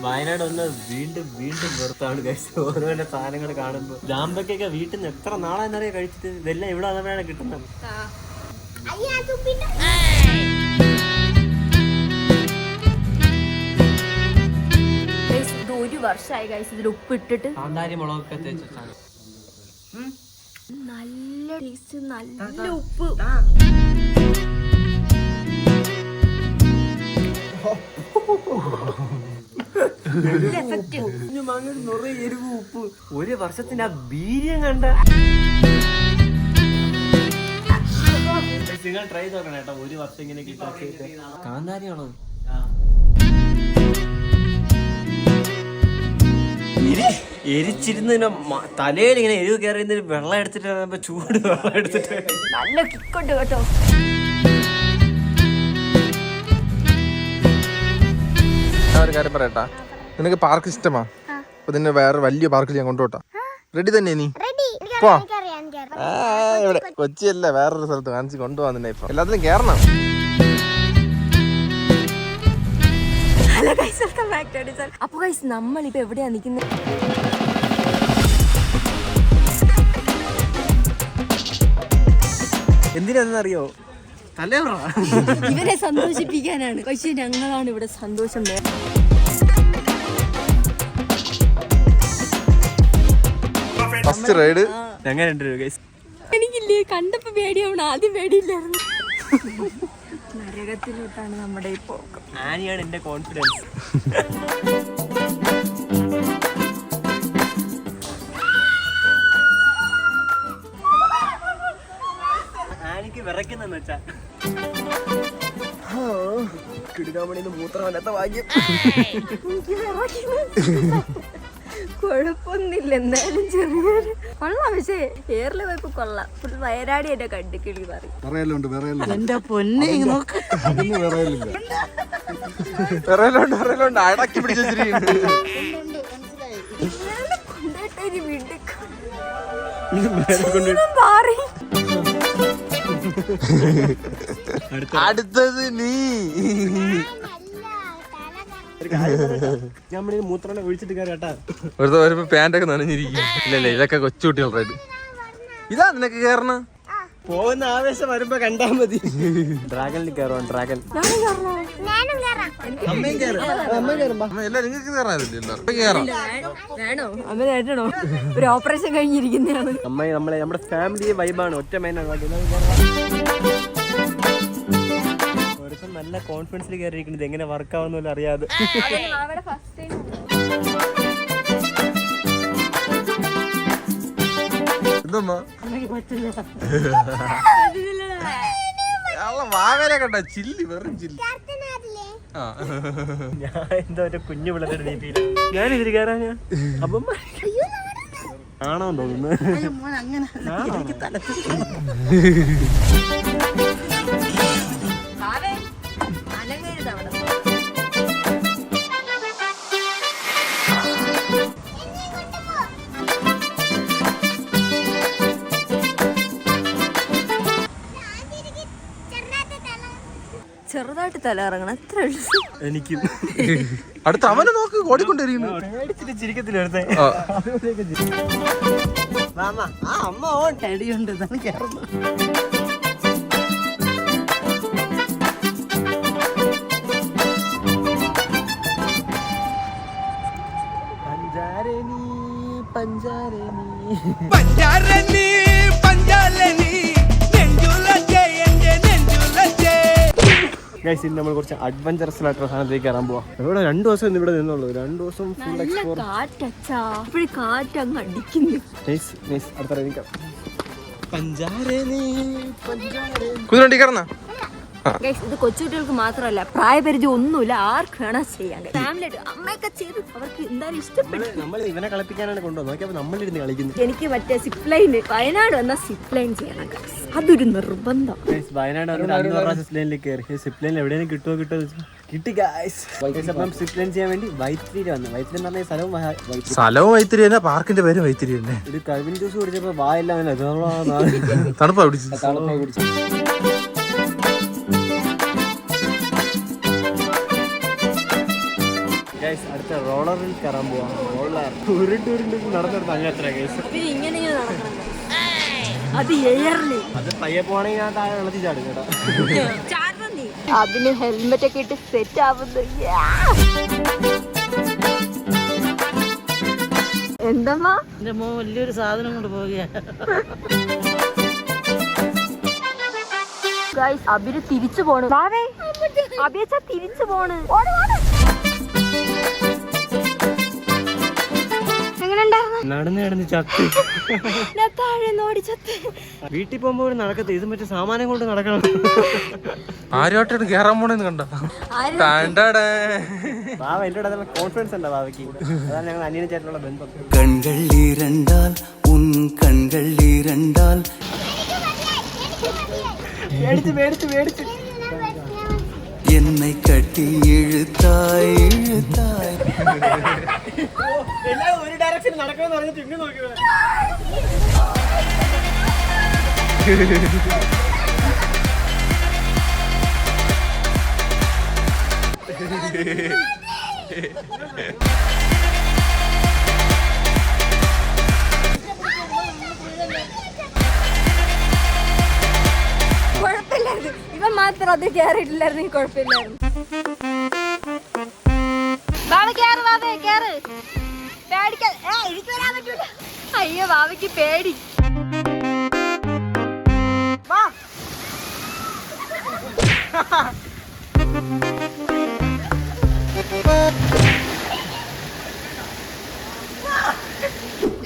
വയനാട് വന്ന് വീണ്ടും വീണ്ടും വെറുത്താണ് കഴിച്ചത്. ഓരോരോ സാധനങ്ങൾ കാണുമ്പോൾ ജാമ്പക്കൊക്കെ വീട്ടിൽ നിന്ന് എത്ര നാളെന്നറിയാം കഴിച്ചിട്ട്. ഇതെല്ലാം ഇവിടെ വന്നപ്പോഴാണ് കിട്ടുന്നത്. ഇത് 1 വർഷമായി കഴിച്ച് ഇതിൽ ഉപ്പിട്ടിട്ട് കാന്താരി മുളകൊക്കെ തേച്ചിട്ടാണ്. നല്ല ടേസ്റ്റ്, നല്ല ഉപ്പ്. എരിവ് ഉപ്പ് 1 വർഷത്തിന്റെ ആ വീര്യം കണ്ട. നിങ്ങൾ ട്രൈ നോക്കണം കേട്ടോ, 1 വർഷം ഇങ്ങനെ കിട്ടാൻ. കാന്താരിയാണോ? എരിച്ചിരുന്ന് തലയിൽ ഇങ്ങനെ എരിവ് കയറിയുന്ന വെള്ളം എടുത്തിട്ട് ചൂട് വെള്ളം എടുത്തിട്ട് നല്ല കിക്കുണ്ട് കേട്ടോ. ഒരു കാര്യം പറയട്ടാ, നിനക്ക് പാർക്ക് ഇഷ്ടമാ? അപ്പൊ നിന്നെ വേറെ വലിയ പാർക്കിൽ ഞാൻ കൊണ്ടുപോട്ടാ. റെഡി തന്നെ നീ? പോ. ഇവിടെ കൊച്ചിയല്ല, വേറൊരു സ്ഥലത്ത് കാണിച്ച് കൊണ്ടുപോകാൻ തന്നെ. ഇപ്പൊ എല്ലാത്തിനും കേറണം. അപ്പൊ ഗൈസ് നമ്മളിപ്പോ എവിടെയാ നിക്കുന്നത്? എന്തിനാണെന്നറിയോ? ഇവരെ സന്തോഷിപ്പിക്കാനാണ്. പക്ഷെ ഞങ്ങളാണ് ഇവിടെ സന്തോഷം. ഫസ്റ്റ് റൈഡ് എങ്ങനെയുണ്ട് ഗൈസ്? എനിക്കില്ലേ കണ്ടപ്പോ പേടിയാവണം. ആദ്യം പേടിയില്ലായിരുന്നു. നരകത്തിലോട്ടാണ് നമ്മുടെ ഈ പോക്ക്. ആനിയാണ് എന്റെ കോൺഫിഡൻസ്. ആനിക്ക് വിറയ്ക്കുന്നെന്ന് വെച്ചാ കിടുകാമണിന്ന് മൂത്രമല്ലാത്ത ഭാഗ്യം. കുഴപ്പമൊന്നുമില്ല, എന്തായാലും ചെറിയൊരു കൊള്ളാം. പക്ഷേ ഏറില് പോയപ്പോ കൊള്ളാം. ഫുൾ വയനാടി എന്റെ കണ്ടിക്കിളി പറയും. എന്റെ പൊന്നെ അടക്കി പിടിച്ചിരിക്കുന്നു. അടുത്തത് നീ. മൂത്രം ഒഴിച്ചിട്ട് കേട്ടാ ഒരു വരുമ്പോ പാൻറ്റൊക്കെ നനഞ്ഞിരിക്കും. ഇല്ലല്ലേ, ഇതൊക്കെ കൊച്ചുകുട്ടികൾ റൈഡ്. ഇതാ നിനക്ക് കേറണ. പോകുന്ന ആവേശം വരുമ്പോ കണ്ടാ മതി. ഡ്രാഗണിൽ കയറുവാൻ. ഡ്രാഗൺ എല്ലാം നിങ്ങൾക്ക് കയറാനില്ലല്ലോ. കേറാം. വേണോ അമ്മേണോ? ഒരു ഓപ്പറേഷൻ കഴിഞ്ഞിരിക്കുന്നതാണ്. നമ്മുടെ ഫാമിലി വൈബാണ്. ഒറ്റ മൈനാണ്. നല്ല കോൺഫിഡൻസിൽ കയറിയിരിക്കുന്നത്. എങ്ങനെ വർക്ക് ആവുന്നില്ല അറിയാതെ. വാവരെ കണ്ട ചില്ലി, വെറും ചില്ലി. ഞാൻ എന്താ ഒരു കുഞ്ഞു പിള്ളേരുടെ രീതിയിൽ ഞാനിതിൽ കയറാനാ. അപ്പം ആണോ തോന്നുന്നു. ചെറുതായിട്ട് തല ഇറങ്ങണം. എത്ര എനിക്കും. അടുത്ത അവനെ നോക്ക്, ഓടിക്കൊണ്ടിരിക്കുന്നു. ചിരിക്കത്തിലെടുത്തേ അമ്മ ഓൺ അടിയുണ്ട് കേറുന്നു. നമ്മൾ കുറച്ച് അഡ്വഞ്ചറസ് ആയിട്ടുള്ള സാധനത്തേക്ക് കയറാൻ പോവാം. ഇവിടെ 2 ദിവസം ഇവിടെ നിന്നുള്ളൂ. 2 ദിവസം ഫുൾ എക്സ്പ്ലോർ. കാറ്റങ്ങ് അടിക്കുന്നു. കുതിരണ്ടി കയറുന്ന. ഇത് കൊച്ചുകുട്ടികൾക്ക് മാത്രമല്ല, പ്രായപരിധി ഒന്നുമില്ല, ആർക്ക് വേണം ചെയ്യാൻ. ഫാമിലി അമ്മയൊക്കെ ചെയ്ത് അവർക്ക് എന്തായാലും ഇഷ്ടപ്പെട്ടു. നമ്മൾ ഇവനെ കളിപ്പിക്കാനാണ് കൊണ്ടുവന്നത്. നോക്കിയപ്പോൾ നമ്മളിരുന്ന് കളിക്കുന്നു. എനിക്ക് മറ്റേ സിപ്ലൈൻ, വയനാട് വന്ന സിപ്ലൈൻ ചെയ്യണം. അതൊരു നിർബന്ധം. വയനാട് സിപ്ലൈനിലേക്ക് കയറി. സിപ്ലൈനിൽ എവിടെയും കിട്ടുമോ കിട്ടി ഗൈസ്. അപ്പം സിപ്ലൈൻ ചെയ്യാൻ വേണ്ടി വൈത്തിരി വന്നു. വൈത്തിരി എന്ന് പറഞ്ഞ സ്ഥലവും വൈത്തിരി തന്നെ, പാർക്കിന്റെ പേരും വൈത്തിരി തന്നെ. ഒരു കവിൻ ജ്യൂസ് കുടിച്ചപ്പോ വായെല്ലാം തണുപ്പാ പിടിച്ചു. ഗൈസ് അടുത്ത റോളറിൽ കയറാൻ പോവാം. റോളർ ഉരുണ്ട് നടന്നെടുത്ത് അങ്ങത്ര ഗൈസ്. പിന്നെ ഇങ്ങനെ നടക്കണം അത് എയറില് അത് പയ്യെ പോണെങ്കിൽ ഞാൻ താഴെ വെള്ളത്തിൽ ചാടും കേട്ടോ. അതിന് ഹെൽമെറ്റ് ഒക്കെ ഇട്ട് സെറ്റ് ആവുന്നു. എന്തമ്മാ എന്റെ മോൻ വലിയൊരു സാധനം കൊണ്ട് പോവുകയാണ്. ഗൈസ് അബിന് തിരിച്ചു പോണു. അബിയച്ച തിരിച്ചു പോണ്. നടന്ന് ചത്ത് വീട്ടിൽ പോകുമ്പോ നടക്കത്തെ ഇത് മറ്റേ സാമാനം കൊണ്ട് നടക്കണം. ആരോട്ടാണ് കേറാൻ പോണെന്ന് കണ്ടോ? ബാവ എന്റെ അടുത്തുള്ള കോൺഫിഡൻസ് ഉണ്ടോ ബാവയ്ക്ക്? അതാണ് ഞങ്ങൾ അനിയനും ചേട്ടനുള്ള ബന്ധം. കൺകൾ ഇരണ്ടാൽ ഉൻ കൺകൾ ഇരണ്ടാൽ മേടിച്ച് என்னை கட்டி இழுத்தாய் இழுத்தாய் എല്ലാം ഒരു ഡയറക്ഷൻ നടക്കണമെന്ന് പറഞ്ഞിട്ട് ഇങ്ങനെ നോക്കിയത്. കുഴപ്പമില്ലായിരുന്നു. ഇവൻ മാത്രം അത് കേറിയിട്ടില്ലായിരുന്നു. കുഴപ്പമില്ലായിരുന്നു. അയ്യോ ബാബയ്ക്ക് പേടി.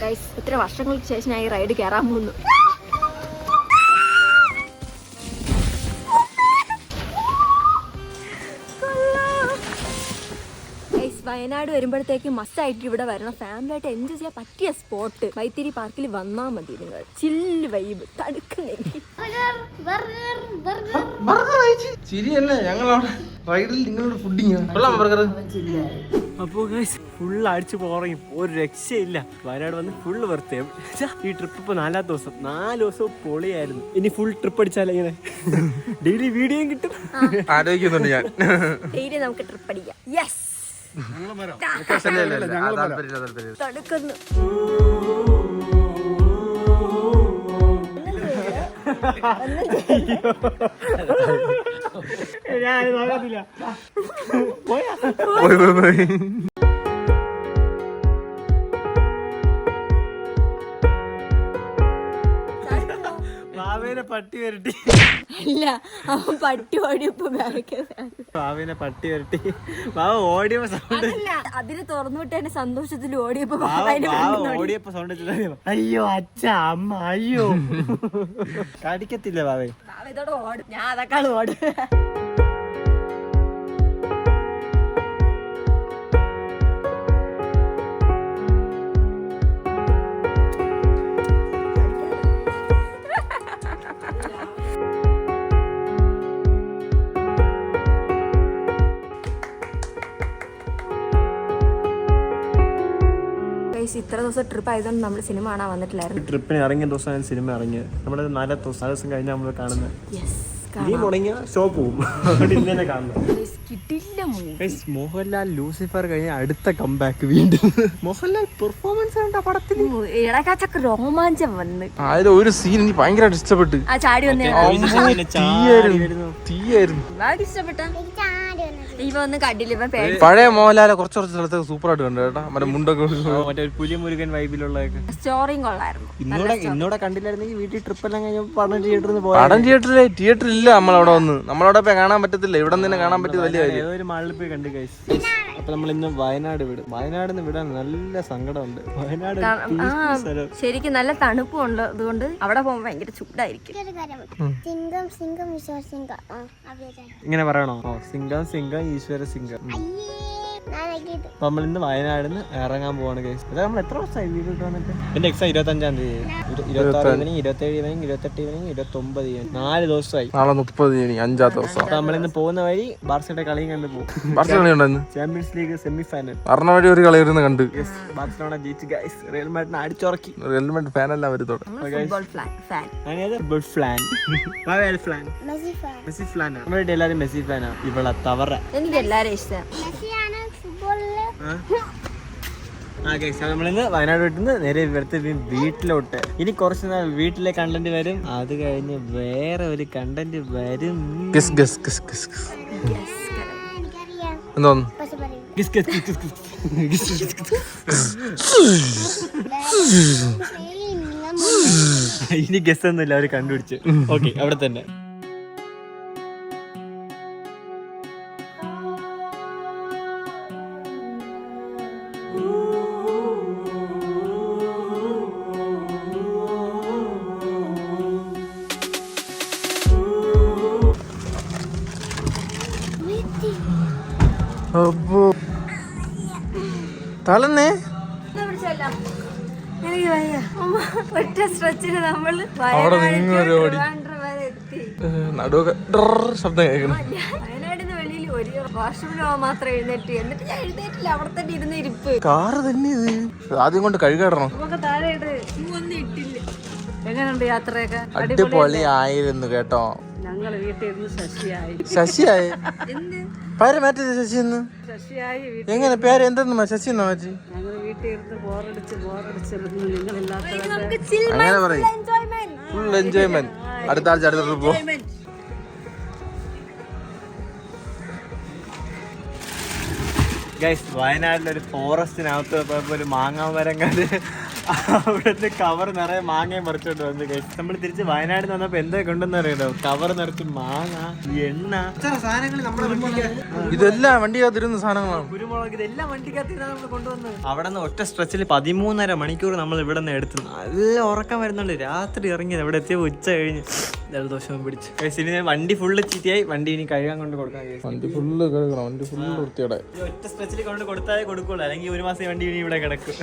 ഗൈസ് ഇത്ര വർഷങ്ങൾക്ക് ശേഷം ഞാൻ ഈ റൈഡ് കയറാൻ പോകുന്നു. വയനാട് വരുമ്പോഴത്തേക്ക് മസ്റ്റായിട്ട് ഇവിടെ വരണം. ഫാമിലി ആയിട്ട് എൻജോയ് ചെയ്യാൻ പറ്റിയ സ്പോട്ട് വൈത്തിരി പാർക്കിൽ വന്നാൽ മതി. നിങ്ങൾ ചില്ല് വൈബ് തടുക്കുന്നെങ്കിൽ ശരിയല്ലേ? ഞങ്ങളവിടെ റൈഡിൽ നിങ്ങളുടെ ഫുഡിങ് ബർഗർ. അപ്പോ ഗൈസ് ഫുൾ അടിച്ചു പോറയും ഒരു രക്ഷയില്ല. വയനാട് വന്ന് ഫുള്ള് വെറുതെ. ഈ ട്രിപ്പ് ഇപ്പൊ 4ാമത്തെ ദിവസം. 4 ദിവസവും പൊളിയായിരുന്നു. ഇനി ഫുൾ ട്രിപ്പ് അടിച്ചാലേ ഇങ്ങനെ ഡെയിലി വീഡിയോയും കിട്ടും. ആലോചിക്കുന്നുണ്ട് ഞാൻ. ഡെയിലി നമുക്ക് ട്രിപ്പ് അടിക്കാം. യെസ് തടുക്കുന്നു. ഞാൻ നോക്കത്തില്ല. ബാവേനെ പട്ടി വരട്ടി. അല്ല അവൻ പട്ടി ഓടിയപ്പോ ബാവേനെ പട്ടി വരട്ടി. ബാവ ഓടിയപ്പോ സൗണ്ട്. അതിന് തുറന്നു വിട്ടതിന്റെ സന്തോഷത്തിൽ ഓടിയപ്പോ ഓടിയപ്പോ സൗണ്ട്. അയ്യോ അച്ഛ അമ്മ അയ്യോ. കടിക്കത്തില്ല ബാവേ. ബാവ ഇതോടെ ഓടും. ഞാൻ അതൊക്കെ ഓടും. ഇത്ര ദിവസം ട്രിപ്പ് ആയതുകൊണ്ട് നമ്മൾ സിനിമ കാണാൻ വന്നിട്ടില്ലായിരുന്നു. ട്രിപ്പിന് ഇറങ്ങിയ ദിവസമാണ് സിനിമ ഇറങ്ങിയത്. നമ്മുടെ 4ാമത്തെ ദിവസം കഴിഞ്ഞാൽ നമ്മൾ കാണുന്നത്. ഇനി മുടങ്ങിയ ഷോ പോവും. അതുകൊണ്ട് ഇന്ന് തന്നെ കാണുന്നത്. മോഹൻലാൽ ലൂസിഫർ കഴിഞ്ഞ അടുത്ത കംബാക്ക് വീണ്ടും. മോഹൻലാൽ പെർഫോമൻസ് കണ്ട പടത്തിൽ ഇടക്കാച്ചക്ക് രോമാഞ്ചം വന്ന്. അതിൽ ഒരു സീൻ എനിക്ക് ഭയങ്കരമായിട്ട് ഇഷ്ടപ്പെട്ടു. ആ ചാടി വന്നേ തീയായിരുന്നു. ഇഷ്ടപ്പെട്ട ഇവ ഒന്നും കണ്ടില്ല. ഇവ പേടി. പഴയ മോഹൻലാലെ കുറച്ച് സ്ഥലത്തൊക്കെ സൂപ്പർ ആയിട്ട് കണ്ടു കേട്ടോ. മറ്റേ മുണ്ടൊക്കെ മറ്റേ ഒരു പുലിയ മുരുകൻ വൈബിലുള്ളതൊക്കെ. സ്റ്റോറിയും കൊള്ളായിരുന്നു. ഇന്നോടെ കണ്ടില്ലായിരുന്നെങ്കിൽ വീട്ടിൽ ട്രിപ്പ് എല്ലാം കഴിഞ്ഞ പടം തിയേറ്ററിൽ ഇല്ല. നമ്മളവിടെ വന്ന് നമ്മളവിടെ പോയി കാണാൻ പറ്റത്തില്ല. ഇവിടെ നിന്ന് കാണാൻ പറ്റിയത് വലിയ കാര്യം. ഏതൊരു മാളിൽ പോയി കണ്ടു ഗൈസ്. അപ്പൊ നമ്മൾ ഇന്ന് വയനാട് വിടും. വയനാട് വിടാൻ നല്ല സങ്കടമുണ്ട്. വയനാട് ശരിക്കും നല്ല തണുപ്പുണ്ട്. അതുകൊണ്ട് അവിടെ പോകുമ്പോ ഭയങ്കര ചൂടായിരിക്കും. ഇങ്ങനെ പറയണോ? സിംഗം സിംഗം ഈശ്വര സിംഗം. അപ്പൊ നമ്മൾ ഇന്ന് വയനാടിന്ന് ഇറങ്ങാൻ പോവാണ് ഗൈസ്. അതായത് നമ്മൾ എത്ര ദിവസമായി വീട് ഇട്ട് വന്നിട്ട്? എന്റെ എക്സാം 25-ാം തീയതി, 26 ഈവനിങ്, 27 ഈവനിങ്, 28 ഈവനിങ്, 29 ഈവനിങ്. 4 ദിവസമായി. നാളെ 30 5-ാമത്തെ ദിവസം. അപ്പൊ നമ്മളിന്ന് പോകുന്ന വഴി ബാർസയുടെ കളിയും കണ്ട് പോകും. ചാമ്പ്യൻസ് ലീഗ് സെമി ഫൈനൽ പറഞ്ഞ വഴി ഒരു കളി വരുന്ന കണ്ട്. ബാർസലോണ ജയിച്ചു ഗൈസ്. റിയൽ മാഡ്രിഡിനെ അടിച്ചുറക്കി. റിയൽ മാഡ്രിഡ് ഫാൻ അല്ല അവര്. എല്ലാരും മെസ്സി ഫാനാ. ഇവിടെ തവറ. എനിക്ക് എല്ലാരും ഇഷ്ടം. നമ്മളിന്ന് വയനാട് വിട്ടുന്ന് നേരെ ഇവിടുത്തെ വീട്ടിലോട്ട്. ഇനി കുറച്ച് നാൾ വീട്ടിലെ കണ്ടന്റ് വരും, അത് കഴിഞ്ഞ് വേറെ ഒരു കണ്ടന്റ് വരും. എന്തോന്നു ഇനി ഗസ് ഒന്നുമില്ല, അവര് കണ്ടുപിടിച്ച്. ഓക്കെ, അവിടെ തന്നെ. തളന്നേ ഒറ്റ സ്ട്രെച്ചിന് നമ്മള് അവിടെ നിന്നൊരു ഓടി നടുവൊക്കെ ശബ്ദം കേൾക്കണം. വയനാടിന് വെളിയിൽ ഒരു വാഷ്റൂമിൽ പോകാൻ മാത്രം എഴുന്നേറ്റ്, എന്നിട്ട് ഞാൻ എഴുന്നേറ്റില്ല, അവിടെ തന്നെ ഇരുന്ന് ഇരിപ്പ്. കാറ് തന്നെ ഇത് ആദ്യം കൊണ്ട് കഴുകിടണം. നമുക്ക് താഴെ ഒന്നും ഇട്ടില്ല. എങ്ങനെയുണ്ട് യാത്രയൊക്കെ? അടിപൊളി ആയിരുന്നു കേട്ടോ. ഞങ്ങള് വീട്ടിൽ ഇരുന്ന് ശശിയായി ശശിയായി പേര് മാറ്റിയത് ശശിന്ന് ശശിയായി എങ്ങനെ പേര് എന്തെന്ന് ശശി എന്നാ മാറ്റി? ഞങ്ങൾ വീട്ടിൽ ഇരുന്ന് ബോറടിച്ചിരുന്നു. നിങ്ങളില്ലാത്തതൊക്കെ അങ്ങനെ പറയും. Full enjoyment. അടുത്ത ആഴ്ച അടുത്ത ട്രിപ്പ് പോകും. ഗൈസ്, വയനാട്ടിലൊരു ഫോറസ്റ്റിനകത്ത് പോയപ്പോ ഒരു മാങ്ങാ മരം കണ്ട് അവിടുത്തെ കവർ നിറയെ മാങ്ങയും പറിച്ചോണ്ട് വന്നു. ഗൈസ്, നമ്മൾ തിരിച്ച് വയനാട് വന്നപ്പോ എന്താ കൊണ്ടെന്ന് അറിയട്ടോ? കവർ നിറച്ച് മാങ്ങ, എണ്ണ, സാധനങ്ങൾ ഇതെല്ലാം വണ്ടിക്കകത്തിരുന്ന സാധനങ്ങളാണ്. കുരുമുളക്, ഇതെല്ലാം വണ്ടിക്കകത്തിരുന്ന നമ്മൾ കൊണ്ടുവന്നത്. അവിടെ നിന്ന് ഒറ്റ സ്ട്രെച്ചിൽ 13.5 മണിക്കൂർ നമ്മൾ ഇവിടെ നിന്ന് എടുത്ത്. നല്ല ഉറക്കം വരുന്നുണ്ട്. രാത്രി ഇറങ്ങിയത് ഇവിടെ എത്തിയപ്പോൾ ഉച്ച കഴിഞ്ഞ് ജലദോഷം പിടിച്ചു. ഗൈസ്, ഇനി വണ്ടി ഫുള്ള് ചീത്തയായി. വണ്ടി ഇനി കഴുകാൻ കൊണ്ട് കൊടുക്കാം. വണ്ടി ഫുള്ള് കഴുകണം. വണ്ടി ഫുള്ള് വൃത്തിയോടെ ഒറ്റ സ്ട്രെച്ചിൽ കൊണ്ട് കൊടുത്താലേ കൊടുക്കുള്ളൂ, അല്ലെങ്കിൽ 1 മാസം വണ്ടി ഇനി ഇവിടെ കിടക്കും.